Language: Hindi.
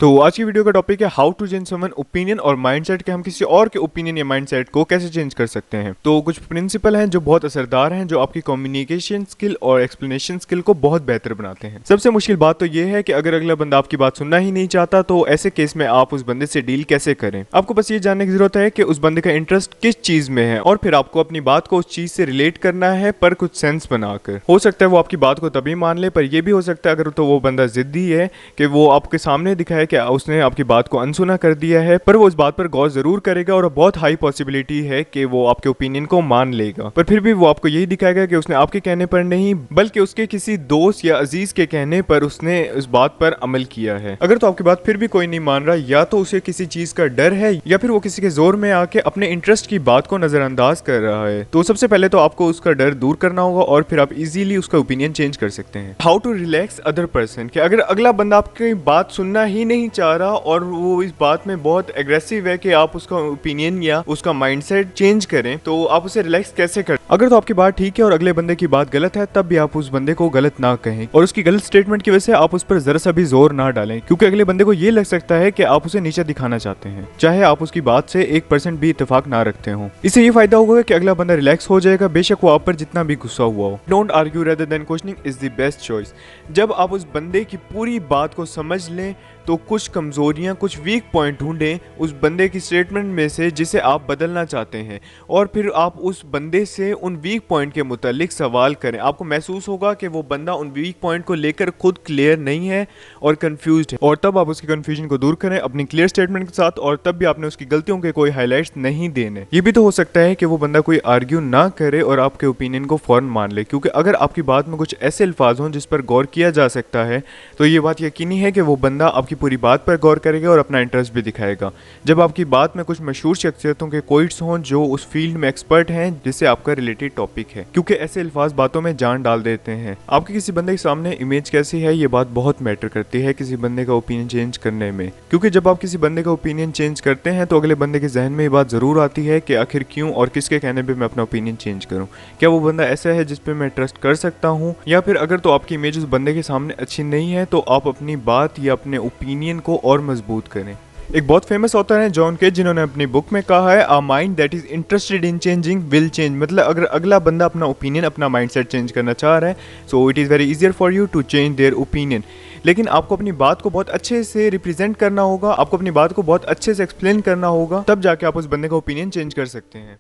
तो आज की वीडियो का टॉपिक है how to change someone opinion और माइंडसेट के हम किसी और के ओपिनियन या माइंडसेट को कैसे चेंज कर सकते हैं। तो कुछ प्रिंसिपल हैं जो बहुत असरदार हैं, जो आपकी कम्युनिकेशन स्किल और एक्सप्लेनेशन स्किल को बहुत बेहतर बनाते हैं। सबसे मुश्किल बात तो ये है कि अगर अगला बंदा आपकी बात सुनना ही नहीं चाहता तो ऐसे केस में आप उस बंदे से डील कैसे करें। आपको बस ये जानने की जरूरत है कि उस बंदे का इंटरेस्ट किस चीज में है और फिर आपको अपनी बात को उस चीज से रिलेट करना है, पर कुछ सेंस बनाकर। हो सकता है वो आपकी बात को तभी मान ले, पर यह भी हो सकता है अगर तो वो बंदा जिद्दी है कि वो आपके सामने दिखाए कि उसने आपकी बात को अनसुना कर दिया है, पर वो इस बात पर गौर जरूर करेगा और बहुत हाई पॉसिबिलिटी है कि वो आपके ओपिनियन को मान लेगा। पर फिर भी वो आपको यही दिखाएगा कि उसने आपके कहने पर नहीं बल्कि उसके किसी दोस्त या अजीज के कहने पर उसने उस बात पर अमल किया है। अगर तो आपकी बात फिर भी कोई नहीं मान रहा, या तो उसे किसी चीज का डर है या फिर वो किसी के जोर में आके अपने इंटरेस्ट की बात को नजरअंदाज कर रहा है, तो सबसे पहले तो आपको उसका डर दूर करना होगा और फिर आप इजीली उसका ओपिनियन चेंज कर सकते हैं। How to relax other person, कि अगर अगला बंदा आपकी बात सुनना ही नहीं चाह रहा और वो इस बात में बहुत एग्रेसिव है कि आप उसका ओपिनियन या उसका माइंडसेट चेंज करें, तो आप उसे रिलैक्स कैसे करें। अगर तो आपकी बात ठीक है और अगले बंदे की बात गलत है, तब भी आप उस बंदे को गलत ना कहें और उसकी गलत स्टेटमेंट की वजह से आप उस पर जरा सा भी जोर ना डालें, क्योंकि अगले बंदे को ये लग सकता है कि आप उसे नीचे दिखाना चाहते हैं, चाहे आप उसकी बात से 1% भी इत्तेफाक ना रखते हो। इससे ये फायदा होगा कि अगला बंदा रिलैक्स हो जाएगा, बेशक वो आप पर जितना भी गुस्सा हुआ हो। Don't argue rather than questioning is the best choice. जब आप उस बंदे की पूरी बात को समझ लें तो कुछ कमजोरियां, कुछ वीक पॉइंट ढूंढें उस बंदे की स्टेटमेंट में से जिसे आप बदलना चाहते हैं, और फिर आप उस बंदे से उन वीक पॉइंट के मुतालिक सवाल करें। आपको महसूस होगा कि वो बंदा उन वीक पॉइंट को लेकर खुद क्लियर नहीं है और कंफ्यूज्ड है, और तब आप उसकी कंफ्यूजन को दूर करें अपनी क्लियर स्टेटमेंट के साथ, और तब भी आपने उसकी गलतियों के कोई हाईलाइट्स नहीं देने। ये भी तो हो सकता है कि वो बंदा कोई आर्ग्यू ना करे और आपके ओपिनियन को फौरन मान ले, क्योंकि अगर आपकी बात में कुछ ऐसे अल्फाज हों जिस पर गौर किया जा सकता है, तो ये बात यकीनी है कि वो बंदा आपकी पूरी बात पर गौर करेगा और अपना इंटरेस्ट भी दिखाएगा। जब आपकी बात में कुछ मशहूर शख्सियतों के कोट्स हों जो उस फील्ड में एक्सपर्ट हैं जिससे आपका रिलेटेड टॉपिक है, क्योंकि ऐसे अल्फाज बातों में जान डाल देते हैं। आपकी किसी बंदे के सामने इमेज कैसी है, ये बात बहुत मैटर करती है किसी बंदे का ओपिनियन चेंज करने में, क्योंकि जब आप किसी बंदे का ओपिनियन चेंज करते हैं तो अगले बंदे के जहन में ये बात जरूर आती है कि आखिर क्यों और किसके कहने पर मैं अपना ओपिनियन चेंज करूँ। क्या वो बंदा ऐसा है जिस पर मैं ट्रस्ट कर सकता हूँ, या फिर अगर तो आपकी इमेज उस बंदे के सामने अच्छी नहीं है तो आप अपनी बात या अपने ओपिनियन को और मजबूत करें। एक बहुत फेमस ऑथर है जॉन केज, जिन्होंने अपनी बुक में कहा है, a mind that is interested in changing will change. मतलब अगर अगला बंदा अपना ओपिनियन, अपना माइंडसेट चेंज करना चाह रहा है, so it is very easier for you to change their opinion. लेकिन आपको अपनी बात को बहुत अच्छे से रिप्रेजेंट करना होगा, आपको अपनी बात को बहुत अच्छे से एक्सप्लेन करना होगा, तब जाके आप उस बंदे का ओपिनियन चेंज कर सकते हैं।